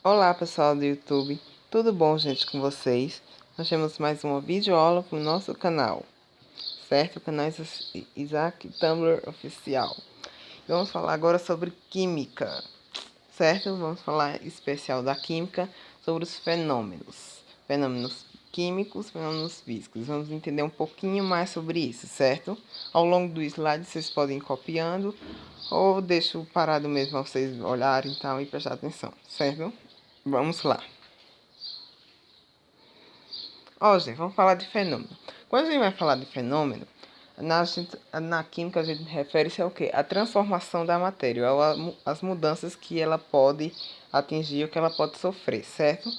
Olá pessoal do YouTube, tudo bom gente com vocês? Nós temos mais uma videoaula para o nosso canal, certo? O canal Isaac Tumblr Oficial. Vamos falar agora sobre química, certo? Vamos falar especial da química, sobre os fenômenos químicos, fenômenos físicos. Vamos entender um pouquinho mais sobre isso, certo? Ao longo do slide vocês podem ir copiando ou deixo parado mesmo para vocês olharem então, e prestar atenção, certo? Vamos lá. Gente, vamos falar de fenômeno. Quando a gente vai falar de fenômeno, na química a gente refere-se ao quê? A transformação da matéria, as mudanças que ela pode atingir, ou que ela pode sofrer, certo?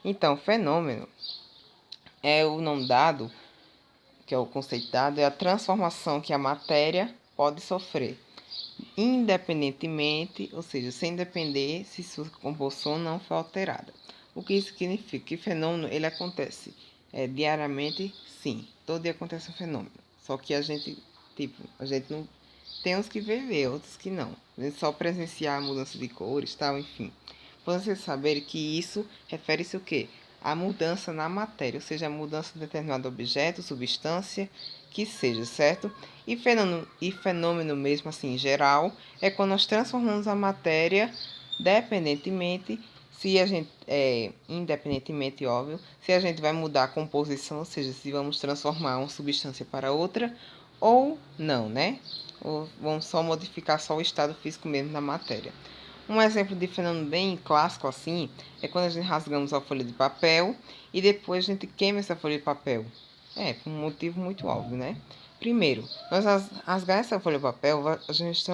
Então, fenômeno é o nome dado, que é o conceito dado, é a transformação que a matéria pode sofrer, independentemente, ou seja, sem depender se sua composição não for alterada. O que isso significa? Que fenômeno ele acontece diariamente, sim. Todo dia acontece um fenômeno. Só que a gente não tem uns que vê, outros que não. A gente só presenciar a mudança de cores, tal, enfim. Para vocês saberem que isso refere-se o quê? A mudança na matéria, ou seja, a mudança de determinado objeto, substância, que seja, certo? E fenômeno mesmo assim, geral, é quando nós transformamos a matéria dependentemente, se a gente independentemente, óbvio, se a gente vai mudar a composição, ou seja, se vamos transformar uma substância para outra ou não, né? Ou vamos só modificar só o estado físico mesmo da matéria. Um exemplo de fenômeno bem clássico assim é quando a gente rasgamos a folha de papel e depois a gente queima essa folha de papel. Por um motivo muito óbvio, né? Primeiro, nós rasgar essa folha de papel, a gente está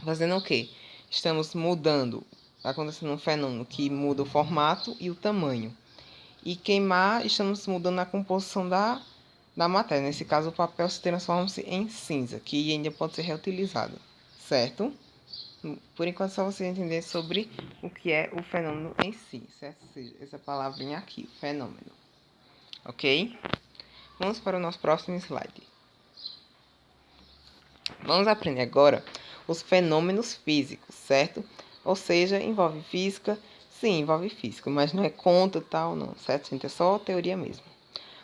fazendo o quê? Estamos mudando, acontecendo um fenômeno que muda o formato e o tamanho. E queimar, estamos mudando a composição da matéria. Nesse caso, o papel se transforma-se em cinza, que ainda pode ser reutilizado, certo? Por enquanto, só você entender sobre o que é o fenômeno em si, certo? Essa palavrinha aqui, fenômeno. Ok? Vamos para o nosso próximo slide. Vamos aprender agora os fenômenos físicos, certo? Ou seja, envolve física. Sim, envolve física, mas não é conta tal, não, certo, gente? É só teoria mesmo.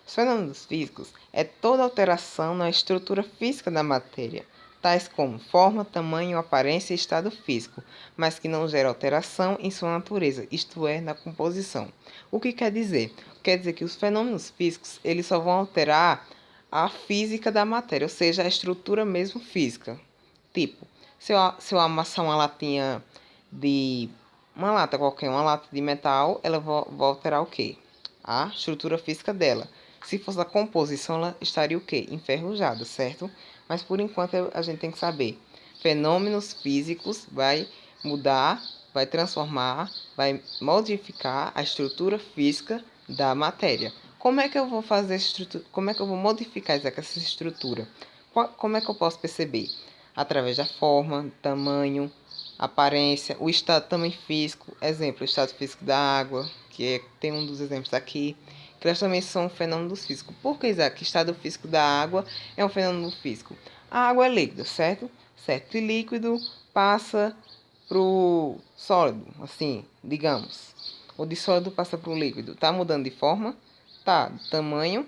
Os fenômenos físicos é toda alteração na estrutura física da matéria, tais como forma, tamanho, aparência e estado físico, mas que não gera alteração em sua natureza, isto é, na composição. O que quer dizer? Quer dizer que os fenômenos físicos eles só vão alterar a física da matéria, ou seja, a estrutura mesmo física. Tipo, se eu amassar uma latinha de... uma lata qualquer, uma lata de metal, ela vai alterar o quê? A estrutura física dela. Se fosse a composição, ela estaria o quê? Enferrujada, certo? Mas por enquanto a gente tem que saber. Fenômenos físicos vai mudar, vai transformar, vai modificar a estrutura física da matéria. Como é que eu vou fazer essa estrutura? Como é que eu vou modificar essa estrutura? Como é que eu posso perceber? Através da forma, tamanho, aparência, o estado também físico. Exemplo, o estado físico da água, tem um dos exemplos aqui, que elas também são fenômenos físicos. Por que, Isaac? O estado físico da água é um fenômeno físico. A água é líquida, certo? Certo. E líquido passa para o sólido, assim, digamos. O de sólido passa para o líquido. Tá mudando de forma? Tá. Tamanho?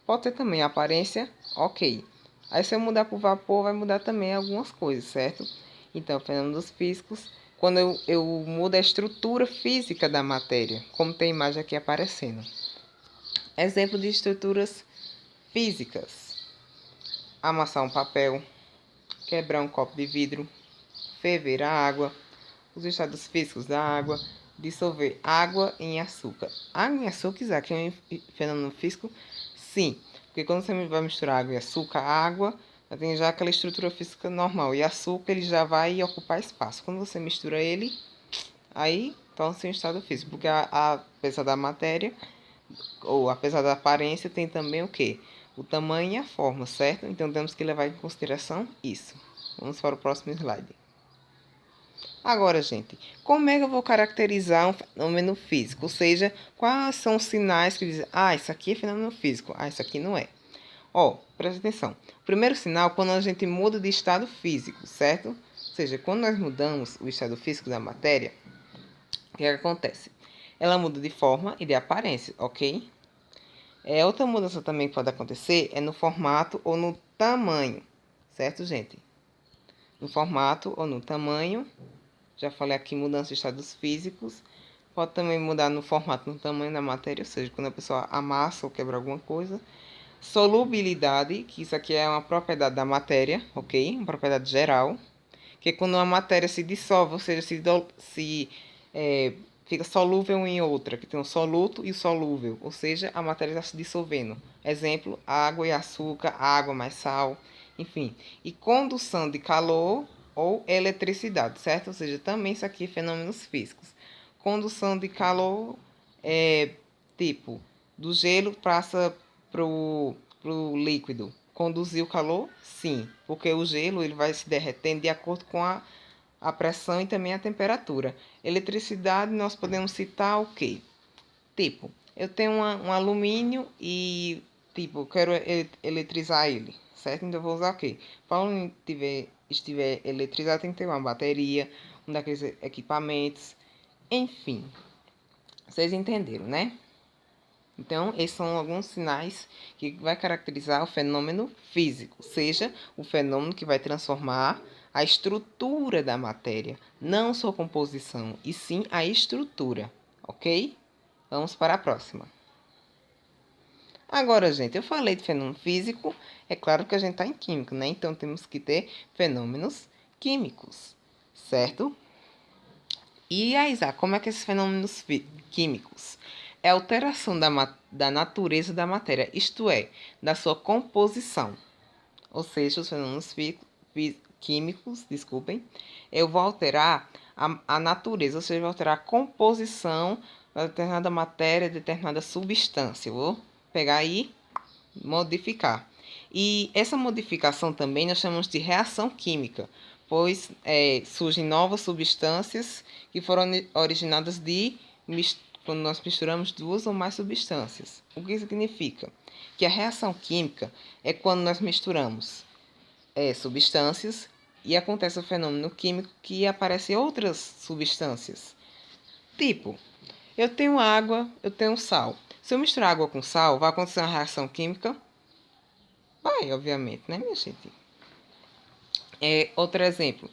Pode ter também. Aparência? Ok. Aí se eu mudar para o vapor, vai mudar também algumas coisas, certo? Então, fenômenos físicos, quando eu mudo a estrutura física da matéria, como tem a imagem aqui aparecendo. Exemplo de estruturas físicas: amassar um papel, quebrar um copo de vidro, ferver a água, os estados físicos da água, dissolver água em açúcar. Água em açúcar, Isaac, é um fenômeno físico? Sim, porque quando você vai misturar água e açúcar, a água tem já aquela estrutura física normal, e açúcar ele já vai ocupar espaço. Quando você mistura ele, aí torna-se um estado físico, porque apesar da matéria, ou apesar da aparência, tem também o quê? O tamanho e a forma, certo? Então temos que levar em consideração isso. Vamos para o próximo slide. Agora, gente, como é que eu vou caracterizar um fenômeno físico? Ou seja, quais são os sinais que dizem, isso aqui é fenômeno físico, isso aqui não é. Presta atenção. O primeiro sinal é quando a gente muda de estado físico, certo? Ou seja, quando nós mudamos o estado físico da matéria, O que acontece? Ela muda de forma e de aparência, ok? Outra mudança também que pode acontecer é no formato ou no tamanho, certo, gente? No formato ou no tamanho, já falei aqui mudança de estados físicos, pode também mudar no formato, no tamanho da matéria, ou seja, quando a pessoa amassa ou quebra alguma coisa. Solubilidade, que isso aqui é uma propriedade da matéria, ok? Uma propriedade geral, que é quando uma matéria se dissolve, ou seja, fica solúvel em outra, que tem o soluto e o solúvel, ou seja, a matéria está se dissolvendo. Exemplo, água e açúcar, água mais sal, enfim. E condução de calor ou eletricidade, certo? Ou seja, também isso aqui é fenômenos físicos. Condução de calor é tipo, do gelo passa pro líquido. Conduzir o calor? Sim, porque o gelo ele vai se derretendo de acordo com a pressão e também a temperatura. Eletricidade, nós podemos citar o quê? Tipo, eu tenho um alumínio e, tipo, eu quero eletrizar ele, certo? Então, eu vou usar o quê? Para o estiver eletrizado, tem que ter uma bateria, um daqueles equipamentos, enfim. Vocês entenderam, né? Então, esses são alguns sinais que vai caracterizar o fenômeno físico, seja o fenômeno que vai transformar a estrutura da matéria, não sua composição, e sim a estrutura, ok? Vamos para a próxima. Agora, gente, eu falei de fenômeno físico, é claro que a gente está em química, né? Então, temos que ter fenômenos químicos, certo? E aí, Isaac, como é que esses fenômenos químicos é a alteração da natureza da matéria, isto é, da sua composição. Ou seja, os fenômenos químicos, desculpem, eu vou alterar a natureza, ou seja, eu vou alterar a composição de determinada matéria, de determinada substância. Eu vou pegar aí, modificar. E essa modificação também nós chamamos de reação química, pois surgem novas substâncias que foram originadas quando nós misturamos duas ou mais substâncias. O que significa? Que a reação química é quando nós misturamos substâncias e acontece o fenômeno químico que aparecem outras substâncias. Tipo, eu tenho água, eu tenho sal. Se eu misturar água com sal, vai acontecer uma reação química? Vai, obviamente, né, minha gente? Outro exemplo.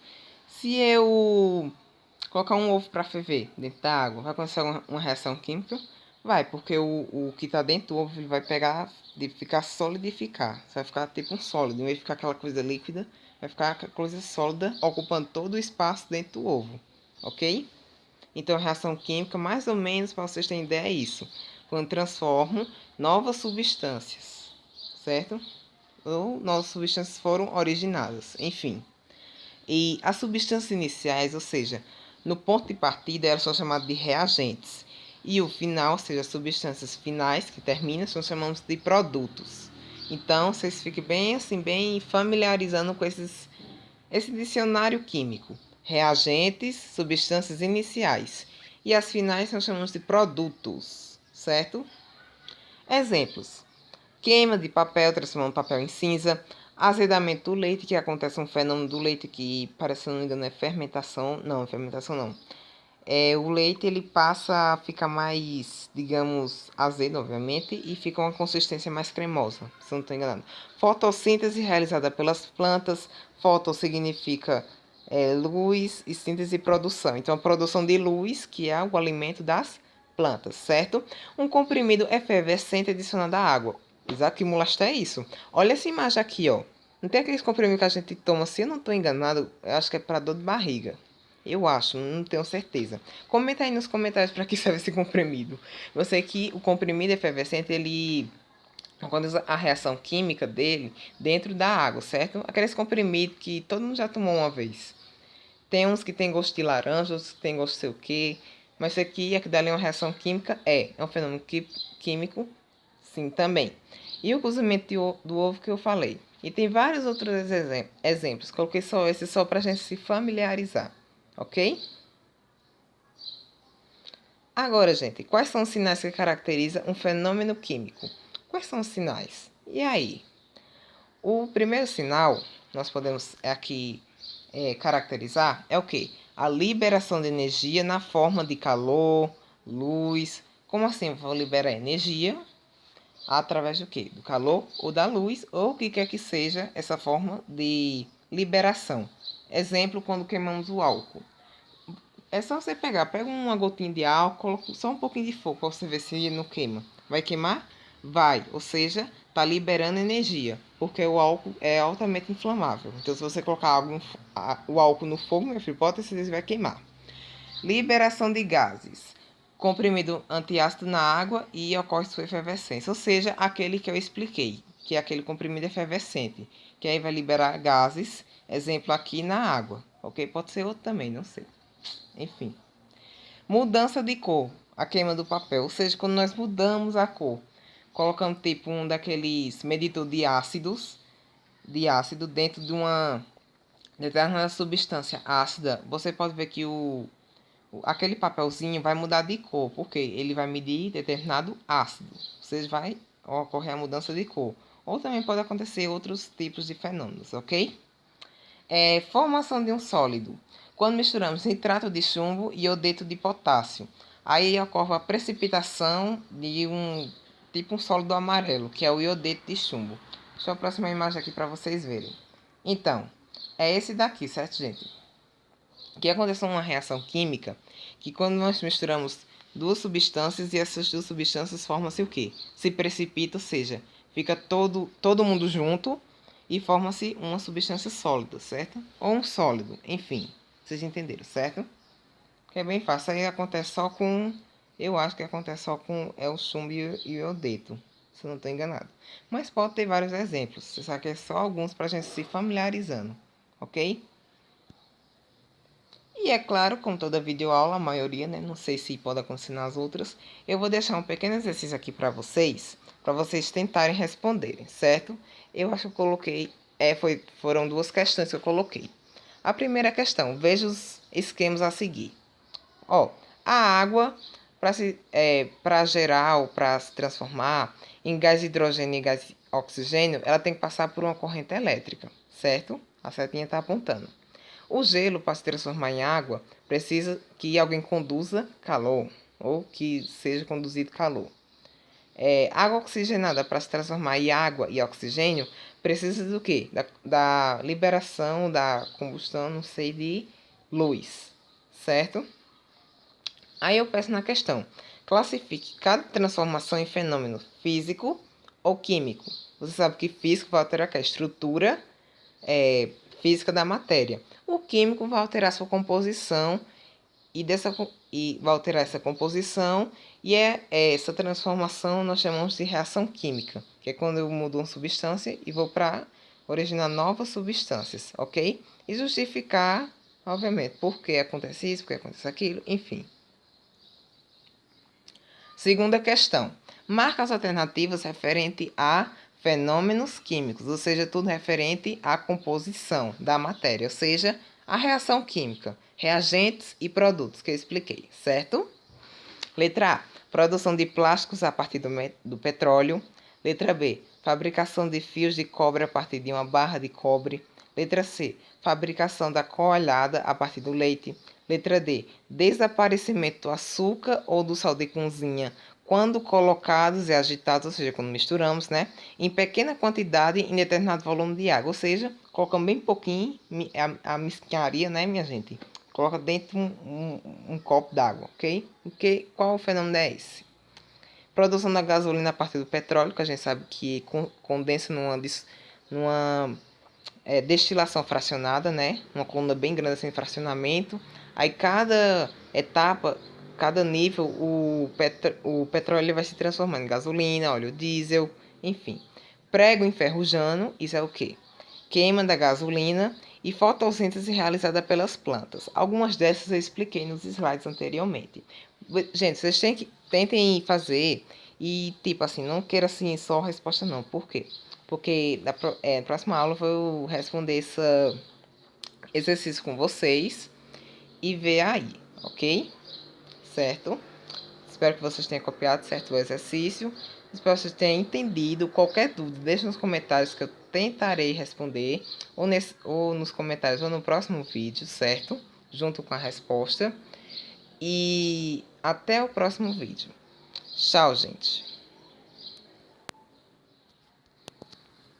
Se eu colocar um ovo para ferver dentro da água, vai acontecer uma reação química? Vai, porque o que está dentro do ovo ele vai pegar, de ficar solidificar. Vai ficar tipo um sólido, em vez de ficar aquela coisa líquida, vai ficar aquela coisa sólida, ocupando todo o espaço dentro do ovo, ok? Então, a reação química, mais ou menos, para vocês terem ideia, é isso. Quando transformam novas substâncias, certo? Ou novas substâncias foram originadas, enfim. E as substâncias iniciais, ou seja, no ponto de partida, elas são chamadas de reagentes. E o final, ou seja, as substâncias finais que terminam, são chamadas de produtos. Então, vocês fiquem bem assim, bem familiarizando com esse dicionário químico. Reagentes, substâncias iniciais. E as finais nós chamamos de produtos, certo? Exemplos: queima de papel, transformando papel em cinza. Azedamento do leite, que acontece um fenômeno do leite que, parece, se não me engano, é fermentação. Não, fermentação não. O leite ele passa a ficar mais, digamos, azedo, obviamente, e fica uma consistência mais cremosa, se eu não estou enganado. Fotossíntese realizada pelas plantas. Foto significa luz e síntese produção. Então, a produção de luz, que é o alimento das plantas, certo? Um comprimido efervescente adicionado à água. Isaac é isso. Olha essa imagem aqui, ó. Não tem aqueles comprimidos que a gente toma, se eu não estou enganado, eu acho que é para dor de barriga. Eu acho, não tenho certeza. Comenta aí nos comentários para que serve esse comprimido. Eu sei que o comprimido efervescente, ele acontece a reação química dele dentro da água, certo? Aqueles comprimidos que todo mundo já tomou uma vez. Tem uns que tem gosto de laranja, outros que tem gosto de sei o quê. Mas isso aqui dali é uma reação química? É um fenômeno químico, sim, também. E o cozimento do ovo que eu falei. E tem vários outros exemplos. Coloquei só esse só para a gente se familiarizar, ok? Agora, gente, quais são os sinais que caracterizam um fenômeno químico? Quais são os sinais? E aí? O primeiro sinal, nós podemos aqui caracterizar, é o quê? a liberação de energia na forma de calor, luz. Como assim eu vou liberar energia? Através do quê? Do calor ou da luz, ou o que quer que seja essa forma de liberação. Exemplo, quando queimamos o álcool. É só você pega uma gotinha de álcool, coloca só um pouquinho de fogo para você ver se não queima. Vai queimar? Vai, ou seja, está liberando energia, porque o álcool é altamente inflamável. Então, se você colocar o álcool no fogo, meu filho, pode ter certeza que vai queimar. Liberação de gases. Comprimido antiácido na água e ocorre sua efervescência, ou seja, aquele que eu expliquei, que é aquele comprimido efervescente, que aí vai liberar gases, exemplo aqui na água, ok? Pode ser outro também, não sei. Enfim. Mudança de cor, a queima do papel, ou seja, quando nós mudamos a cor, colocando tipo um daqueles medidor de ácido dentro de uma determinada substância ácida, você pode ver que aquele papelzinho vai mudar de cor, porque ele vai medir determinado ácido. Ou seja, vai ocorrer a mudança de cor. Ou também pode acontecer outros tipos de fenômenos, ok? Formação de um sólido. Quando misturamos nitrato de chumbo e iodeto de potássio, aí ocorre a precipitação de um sólido amarelo, que é o iodeto de chumbo. Deixa eu aproximar a imagem aqui para vocês verem. Então, é esse daqui, certo, gente? Que acontece uma reação química que quando nós misturamos duas substâncias e essas duas substâncias formam-se o quê? Se precipita, ou seja, fica todo mundo junto e forma-se uma substância sólida, certo? Ou um sólido, enfim. Vocês entenderam, certo? Que é bem fácil. Aí acontece só com... Eu acho que acontece só com o chumbo e o iodeto, se eu não estou enganado. Mas pode ter vários exemplos. Você sabe que é só alguns para a gente se familiarizando, ok? E é claro, como toda videoaula, a maioria, né? Não sei se pode acontecer nas outras. Eu vou deixar um pequeno exercício aqui para vocês tentarem responderem, certo? Eu acho que eu coloquei, foram duas questões que eu coloquei. A primeira questão, veja os esquemas a seguir. Ó, a água, para gerar ou para se transformar em gás hidrogênio e gás oxigênio, ela tem que passar por uma corrente elétrica, certo? A setinha está apontando. O gelo, para se transformar em água, precisa que alguém conduza calor, ou que seja conduzido calor. Água oxigenada, para se transformar em água e oxigênio, precisa do quê? Da liberação, da combustão, não sei, de luz, certo? Aí eu peço na questão, classifique cada transformação em fenômeno físico ou químico. Você sabe que físico vai alterar a estrutura física da matéria. O químico vai alterar sua composição e vai alterar essa composição e essa transformação nós chamamos de reação química, que é quando eu mudo uma substância e vou para originar novas substâncias, ok? E justificar, obviamente, por que acontece isso, por que acontece aquilo, enfim. Segunda questão. Marca as alternativas referente a fenômenos químicos, ou seja, tudo referente à composição da matéria, ou seja, a reação química, reagentes e produtos que eu expliquei, certo? Letra A. Produção de plásticos a partir do petróleo. Letra B. Fabricação de fios de cobre a partir de uma barra de cobre. Letra C. Fabricação da coalhada a partir do leite. Letra D. Desaparecimento do açúcar ou do sal de cozinha quando colocados e agitados, ou seja, quando misturamos, né? Em pequena quantidade em determinado volume de água. Ou seja, colocamos bem pouquinho a mesquinharia, né, minha gente? Coloca dentro um copo d'água, ok? Qual o fenômeno é esse? Produção da gasolina a partir do petróleo, que a gente sabe que condensa numa destilação fracionada, né? Uma coluna bem grande assim, fracionamento. Aí cada etapa, cada nível, o petróleo ele vai se transformando em gasolina, óleo diesel, enfim. Prego enferrujando, isso é o quê? Queima da gasolina e fotossíntese realizada pelas plantas. Algumas dessas eu expliquei nos slides anteriormente. Gente, vocês tentem fazer e, tipo assim, não queira assim só a resposta não. Por quê? Porque na próxima aula eu vou responder esse exercício com vocês e ver aí, ok? Certo? Espero que vocês tenham copiado certo o exercício. Espero que vocês tenham entendido. Qualquer dúvida, deixe nos comentários que eu tentarei responder. Ou nos comentários ou no próximo vídeo, certo? junto com a resposta. E até o próximo vídeo. Tchau, gente!